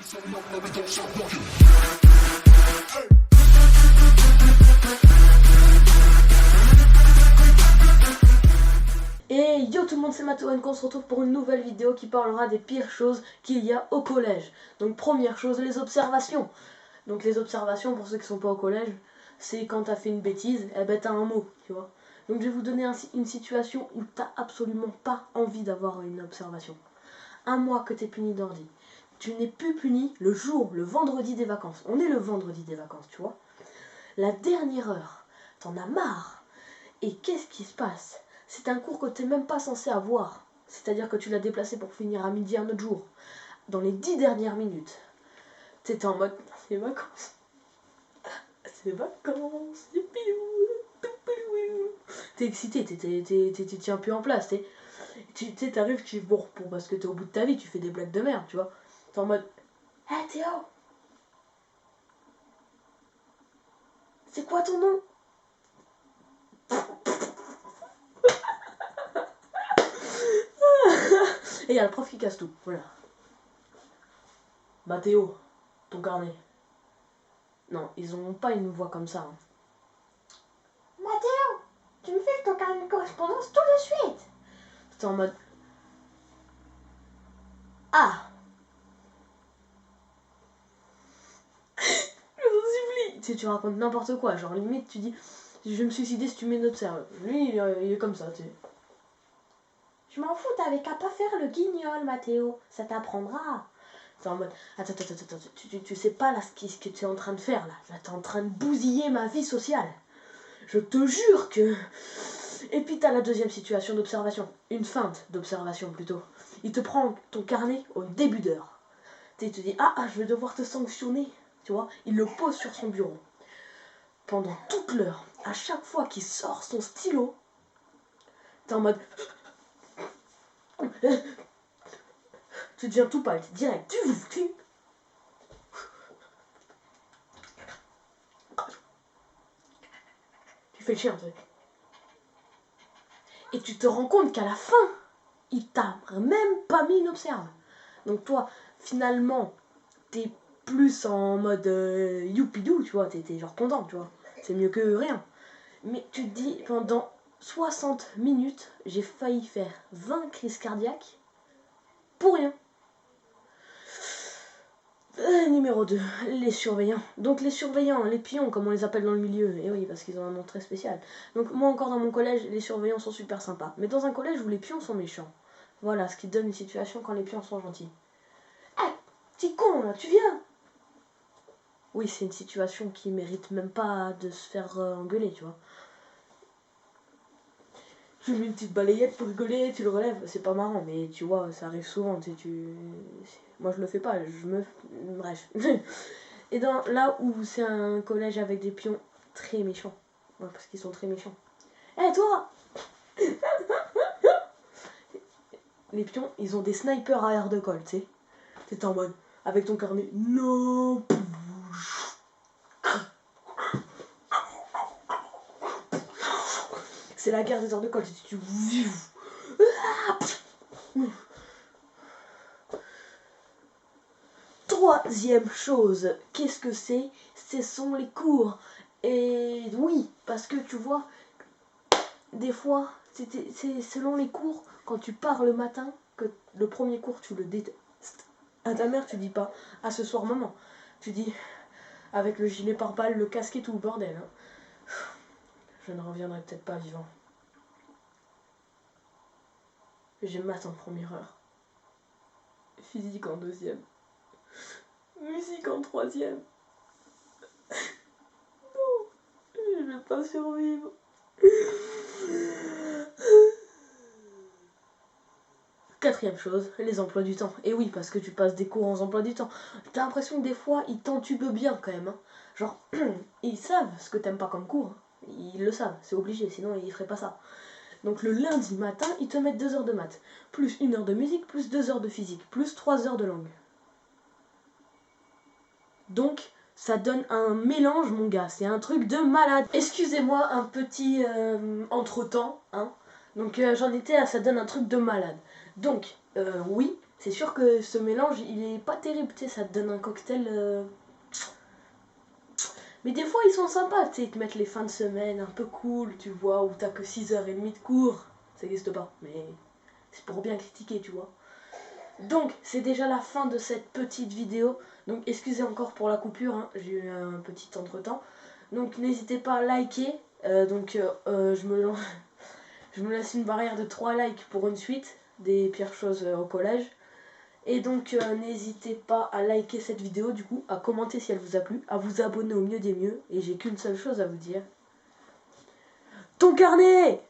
Et yo tout le monde, c'est Mathéo, on se retrouve pour une nouvelle vidéo qui parlera des pires choses qu'il y a au collège. Donc première chose, les observations. Donc les observations, pour ceux qui sont pas au collège, c'est quand t'as fait une bêtise, eh ben t'as un mot, tu vois. Donc je vais vous donner une situation où t'as absolument pas envie d'avoir une observation. Un mois que t'es puni d'ordi. Tu n'es plus puni le vendredi des vacances. On est le vendredi des vacances, tu vois. La dernière heure, t'en as marre. Et qu'est-ce qui se passe? C'est un cours que t'es même pas censé avoir. C'est-à-dire que tu l'as déplacé pour finir à midi un autre jour. Dans les 10 dernières minutes, t'étais en mode, c'est vacances. C'est vacances. T'es excité, t'es tiens plus en place. T'arrives, tu bon, parce que t'es au bout de ta vie, tu fais des blagues de merde, tu vois. T'es en mode, hé Théo, c'est quoi ton nom? Et il y a le prof qui casse tout, voilà. Mathéo, ton carnet. Non, ils ont pas une voix comme ça. Hein. Mathéo, tu me fais ton carnet de correspondance tout de suite. C'est en mode... Ah. Tu racontes n'importe quoi, genre limite tu dis je vais me suicider si tu m'observes. Lui il est comme ça, tu sais. Je m'en fous, t'avais qu'à pas faire le guignol, Mathéo, ça t'apprendra. C'est en mode attends, tu sais pas là ce que tu es en train de faire là. Là t'es en train de bousiller ma vie sociale. Je te jure que... Et puis t'as la deuxième situation d'observation, une feinte d'observation plutôt. Il te prend ton carnet au début d'heure. Il te dit ah je vais devoir te sanctionner. Tu vois, il le pose sur son bureau. Pendant toute l'heure, à chaque fois qu'il sort son stylo, t'es en mode... Tu deviens tout pâle, direct. Tu fais le chien, tu sais. Et tu te rends compte qu'à la fin, il t'a même pas mis une observe. Donc toi, finalement, t'es plus en mode youpidou, tu vois, t'es genre content, tu vois. C'est mieux que rien. Mais tu te dis, pendant 60 minutes, j'ai failli faire 20 crises cardiaques pour rien. Numéro 2, les surveillants. Donc les surveillants, les pions, comme on les appelle dans le milieu. Et oui, parce qu'ils ont un nom très spécial. Donc moi encore dans mon collège, les surveillants sont super sympas. Mais dans un collège où les pions sont méchants. Voilà, ce qui donne une situation quand les pions sont gentils. Ah, petit con là, tu viens? Oui, c'est une situation qui mérite même pas de se faire engueuler, tu vois. Je mets une petite balayette pour rigoler, tu le relèves, c'est pas marrant, mais tu vois, ça arrive souvent, moi je le fais pas, bref. Et là où c'est un collège avec des pions très méchants, ouais, parce qu'ils sont très méchants. Hé toi! Les pions, ils ont des snipers à air de colle, tu sais. T'es en mode, avec ton carnet, non! C'est la guerre des heures de colle. Troisième chose, qu'est-ce que c'est? Ce sont les cours. Et oui, parce que tu vois, des fois, c'est selon les cours, quand tu pars le matin, que le premier cours, tu le détestes. À ta mère, tu dis pas, ah ce soir maman. Tu dis, avec le gilet pare-balles, le casque et tout le bordel. Hein. Je ne reviendrai peut-être pas vivant. J'ai maths en première heure. Physique en deuxième. Musique en troisième. Non, je vais pas survivre. Quatrième chose, les emplois du temps. Et oui, parce que tu passes des cours en emploi du temps. T'as l'impression que des fois, ils t'entubent bien quand même. Hein. Genre, ils savent ce que t'aimes pas comme cours. Hein. Ils le savent, c'est obligé, sinon ils feraient pas ça. Donc le lundi matin, ils te mettent 2 heures de maths, plus 1 heure de musique, plus 2 heures de physique, plus 3 heures de langue. Donc, ça donne un mélange, mon gars, c'est un truc de malade. Excusez-moi, un petit entre-temps, hein. Donc j'en étais à ça donne un truc de malade. Donc, oui, c'est sûr que ce mélange, il est pas terrible, tu sais, ça te donne un cocktail... Mais des fois, ils sont sympas, tu sais, ils te mettent les fins de semaine un peu cool, tu vois, où t'as que 6h30 de cours. Ça n'existe pas, mais c'est pour bien critiquer, tu vois. Donc, c'est déjà la fin de cette petite vidéo. Donc, excusez encore pour la coupure, hein, j'ai eu un petit entretemps. Donc, n'hésitez pas à liker. Je me laisse une barrière de 3 likes pour une suite des pires choses au collège. Et donc, n'hésitez pas à liker cette vidéo, du coup, à commenter si elle vous a plu, à vous abonner au mieux des mieux. Et j'ai qu'une seule chose à vous dire. Ton carnet!